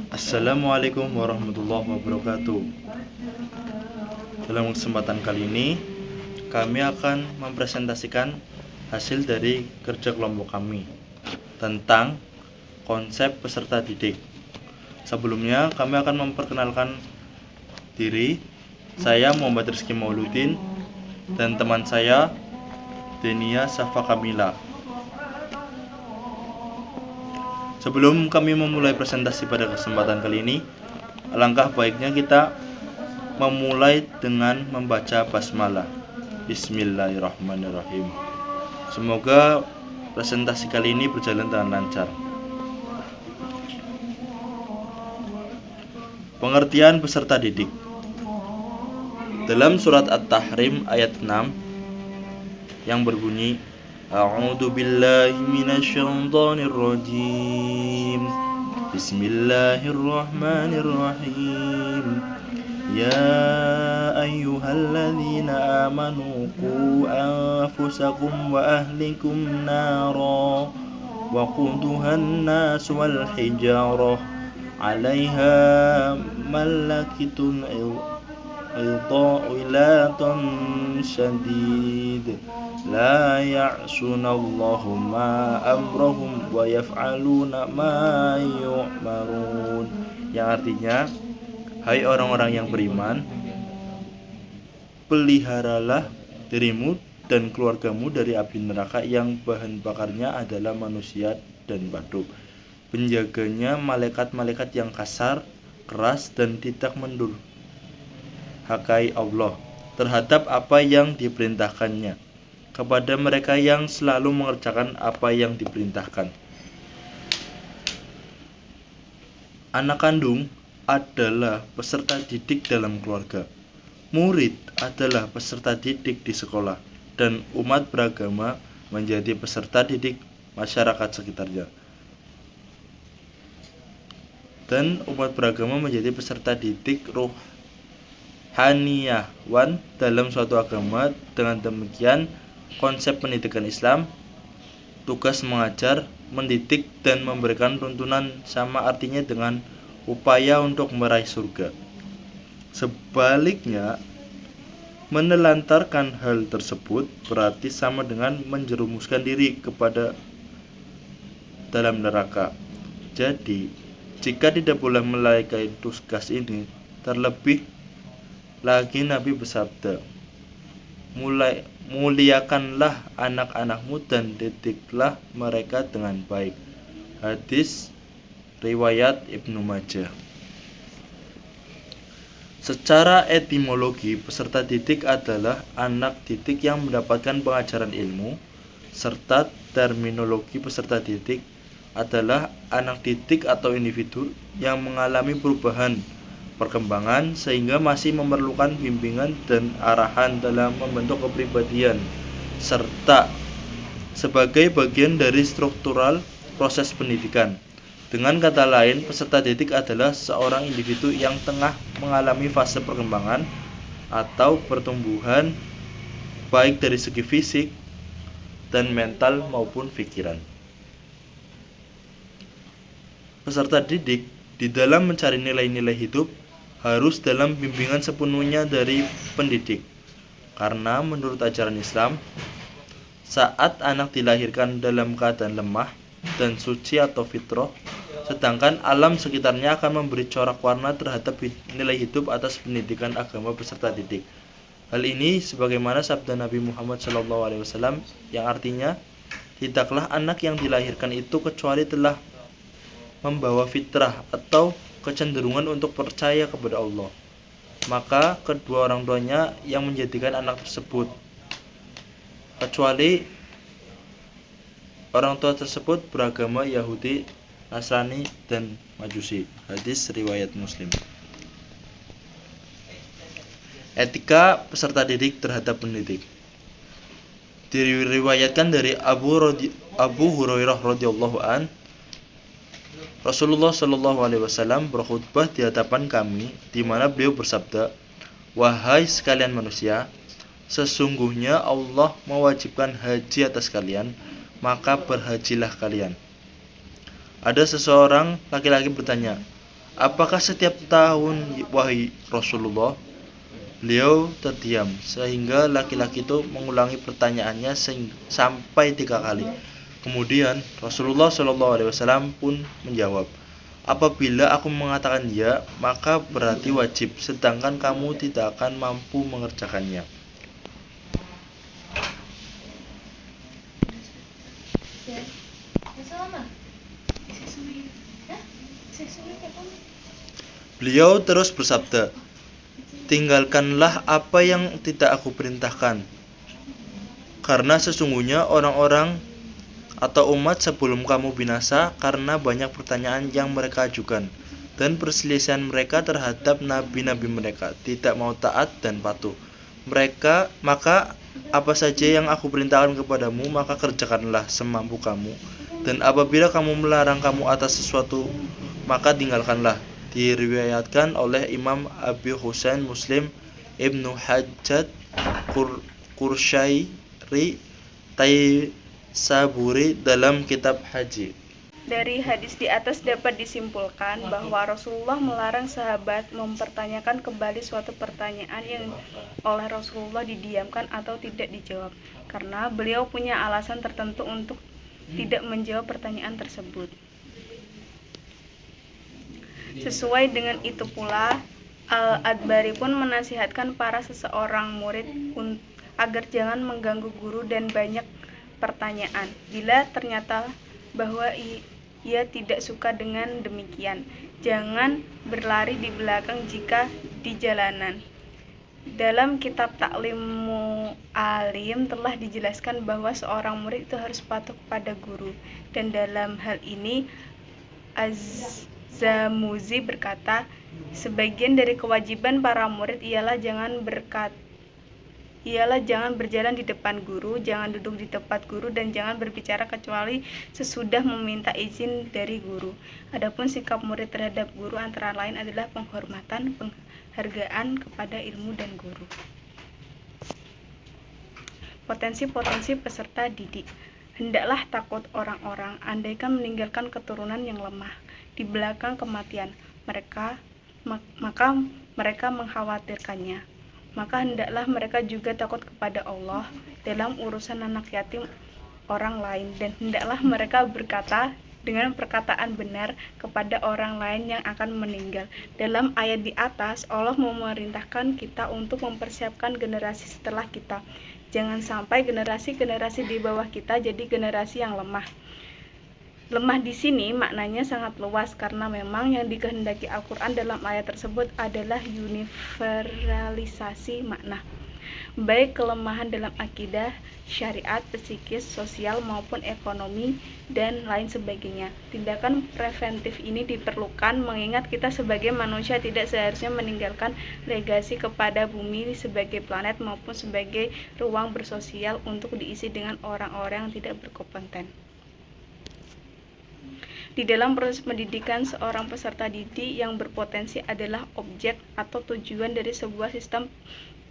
Assalamualaikum warahmatullahi wabarakatuh. Dalam kesempatan kali ini, kami akan mempresentasikan hasil dari kerja kelompok kami tentang konsep peserta didik. Sebelumnya, kami akan memperkenalkan diri. Saya Muhammad Rizky Mauludin dan teman saya Denia Safa Kamila. Sebelum kami memulai presentasi pada kesempatan kali ini, alangkah baiknya kita memulai dengan membaca basmalah. Bismillahirrahmanirrahim. Semoga presentasi kali ini berjalan dengan lancar. Pengertian peserta didik. Dalam surat At-Tahrim ayat 6 yang berbunyi, A'udzu billahi minasyaitonir rajim. Bismillahirrahmanirrahim. Ya ayyuhalladzina amanu qu anfusakum wa ahlikum nara wa quduhan nas wal hijarah 'alaiha malakatun ilatun syadid la ya'sunallaha ma amrahum wa yaf'aluna ma yu'marun, yang artinya, hai orang-orang yang beriman, peliharalah dirimu dan keluargamu dari api neraka yang bahan bakarnya adalah manusia dan batu. Penjaganya malaikat-malaikat yang kasar, keras, dan tidak mendurhakai Allah terhadap apa yang diperintahkannya, kepada mereka yang selalu mengerjakan apa yang diperintahkan. Anak kandung adalah peserta didik dalam keluarga. Murid adalah peserta didik di sekolah, dan umat beragama menjadi peserta didik masyarakat sekitarnya. Dan umat beragama menjadi peserta didik rohaniawan dalam suatu agama. Dengan demikian, konsep pendidikan Islam, tugas mengajar, mendidik, dan memberikan tuntunan sama artinya dengan upaya untuk meraih surga. Sebaliknya, menelantarkan hal tersebut berarti sama dengan menjerumuskan diri kepada dalam neraka. Jadi, jika tidak boleh melalaikan tugas ini, terlebih lagi Nabi bersabda, muliakanlah anak-anakmu dan didiklah mereka dengan baik. Hadis riwayat Ibnu Majah. Secara etimologi, peserta didik adalah anak didik yang mendapatkan pengajaran ilmu, serta terminologi peserta didik adalah anak didik atau individu yang mengalami perubahan perkembangan sehingga masih memerlukan bimbingan dan arahan dalam membentuk kepribadian, serta sebagai bagian dari struktural proses pendidikan. Dengan kata lain, peserta didik adalah seorang individu yang tengah mengalami fase perkembangan atau pertumbuhan, baik dari segi fisik dan mental maupun pikiran. Peserta didik di dalam mencari nilai-nilai hidup harus dalam bimbingan sepenuhnya dari pendidik. Karena menurut ajaran Islam, saat anak dilahirkan dalam keadaan lemah dan suci atau fitrah, sedangkan alam sekitarnya akan memberi corak warna terhadap nilai hidup atas pendidikan agama peserta didik. Hal ini sebagaimana sabda Nabi Muhammad SAW yang artinya, tidaklah anak yang dilahirkan itu kecuali telah membawa fitrah atau kecenderungan untuk percaya kepada Allah. Maka kedua orang tuanya yang menjadikan anak tersebut, kecuali orang tua tersebut beragama Yahudi, Nasrani, dan Majusi. Hadis riwayat Muslim. Etika peserta didik terhadap pendidik. Diriwayatkan dari Abu Hurairah radhiyallahu an, Rasulullah Shallallahu Alaihi Wasallam berkhutbah di hadapan kami, di mana beliau bersabda, wahai sekalian manusia, sesungguhnya Allah mewajibkan haji atas kalian, maka berhajilah kalian. Ada seseorang laki-laki bertanya, apakah setiap tahun wahai Rasulullah? Beliau terdiam sehingga laki-laki itu mengulangi pertanyaannya sampai 3 kali. Kemudian Rasulullah SAW pun menjawab, apabila aku mengatakan ya, maka berarti wajib, sedangkan kamu tidak akan mampu mengerjakannya. Beliau terus bersabda, tinggalkanlah apa yang tidak aku perintahkan, karena sesungguhnya orang-orang atau umat sebelum kamu binasa karena banyak pertanyaan yang mereka ajukan dan perselisihan mereka terhadap nabi-nabi mereka, tidak mau taat dan patuh. Maka apa saja yang aku perintahkan kepadamu, maka kerjakanlah semampu kamu. Dan apabila kamu melarang kamu atas sesuatu, maka tinggalkanlah. Diriwayatkan oleh Imam Abi Husain Muslim Ibnu Hajjaj Qursyairi Taisaburi dalam kitab Haji. Dari hadis di atas dapat disimpulkan bahwa Rasulullah melarang sahabat mempertanyakan kembali suatu pertanyaan yang oleh Rasulullah didiamkan atau tidak dijawab, karena beliau punya alasan tertentu untuk tidak menjawab pertanyaan tersebut. Sesuai dengan itu pula, Al-Adbari pun menasihatkan para seseorang murid agar jangan mengganggu guru dan banyak pertanyaan. Bila ternyata bahwa ia tidak suka dengan demikian, jangan berlari di belakang jika di jalanan. Dalam kitab Ta'limu Alim telah dijelaskan bahwa seorang murid itu harus patuh kepada guru, dan dalam hal ini Az-Zamuzi berkata, sebagian dari kewajiban para murid ialah jangan berjalan di depan guru, jangan duduk di tempat guru, dan jangan berbicara kecuali sesudah meminta izin dari guru. Adapun sikap murid terhadap guru antara lain adalah penghormatan, penghargaan kepada ilmu dan guru. Potensi-potensi peserta didik. Hendaklah takut orang-orang andaikan meninggalkan keturunan yang lemah di belakang kematian maka mereka mengkhawatirkannya. Maka hendaklah mereka juga takut kepada Allah dalam urusan anak yatim orang lain, dan hendaklah mereka berkata dengan perkataan benar kepada orang lain yang akan meninggal. Dalam ayat di atas, Allah memerintahkan kita untuk mempersiapkan generasi setelah kita. Jangan sampai generasi-generasi di bawah kita jadi generasi yang lemah. Lemah di sini maknanya sangat luas, karena memang yang dikehendaki Al-Quran dalam ayat tersebut adalah universalisasi makna, baik kelemahan dalam akidah, syariat, psikis, sosial maupun ekonomi, dan lain sebagainya. Tindakan preventif ini diperlukan mengingat kita sebagai manusia tidak seharusnya meninggalkan legasi kepada bumi sebagai planet maupun sebagai ruang bersosial untuk diisi dengan orang-orang yang tidak berkompeten. Di dalam proses pendidikan, seorang peserta didik yang berpotensi adalah objek atau tujuan dari sebuah sistem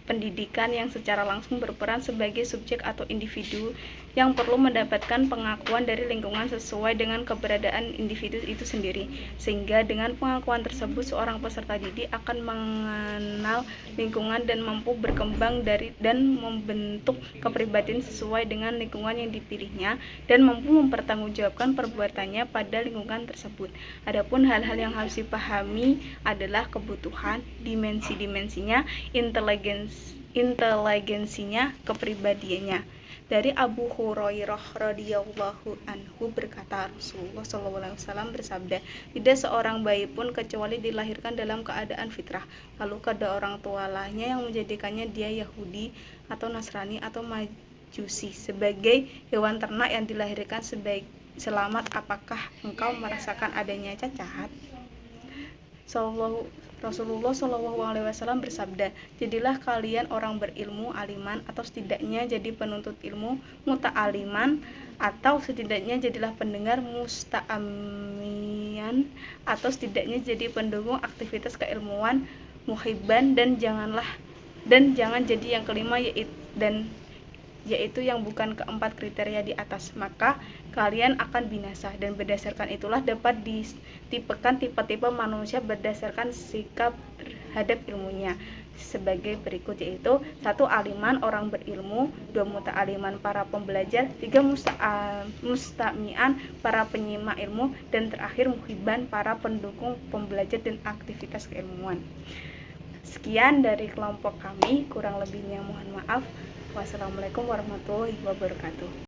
pendidikan yang secara langsung berperan sebagai subjek atau individu yang perlu mendapatkan pengakuan dari lingkungan sesuai dengan keberadaan individu itu sendiri. Sehingga dengan pengakuan tersebut, seorang peserta didik akan mengenal lingkungan dan mampu berkembang dan membentuk kepribadian sesuai dengan lingkungan yang dipilihnya, dan mampu mempertanggungjawabkan perbuatannya pada lingkungan tersebut. Adapun hal-hal yang harus dipahami adalah kebutuhan, dimensi-dimensinya, inteligensinya, kepribadiannya. Dari Abu Hurairah radhiyallahu anhu berkata, Rasulullah SAW bersabda, tidak seorang bayi pun kecuali dilahirkan dalam keadaan fitrah, lalu kedua orang tuanya yang menjadikannya dia Yahudi atau Nasrani atau Majusi sebagai hewan ternak yang dilahirkan sebagai selamat. Apakah engkau merasakan adanya cacat? Rasulullah SAW bersabda, jadilah kalian orang berilmu, aliman, atau setidaknya jadi penuntut ilmu, muta'aliman, atau setidaknya jadilah pendengar, musta'amian, atau setidaknya jadi pendukung aktivitas keilmuan, muhibban, dan jangan jadi yang kelima, yaitu yang bukan keempat kriteria di atas, maka kalian akan binasa. Dan berdasarkan itulah dapat ditipekan tipe-tipe manusia berdasarkan sikap terhadap ilmunya sebagai berikut, yaitu 1. Aliman, orang berilmu. 2. Muta'aliman, para pembelajar. 3. Mustami'an, para penyimak ilmu. Dan terakhir muhibban, para pendukung pembelajar dan aktivitas keilmuan. Sekian dari kelompok kami, kurang lebihnya mohon maaf. Wassalamualaikum warahmatullahi wabarakatuh.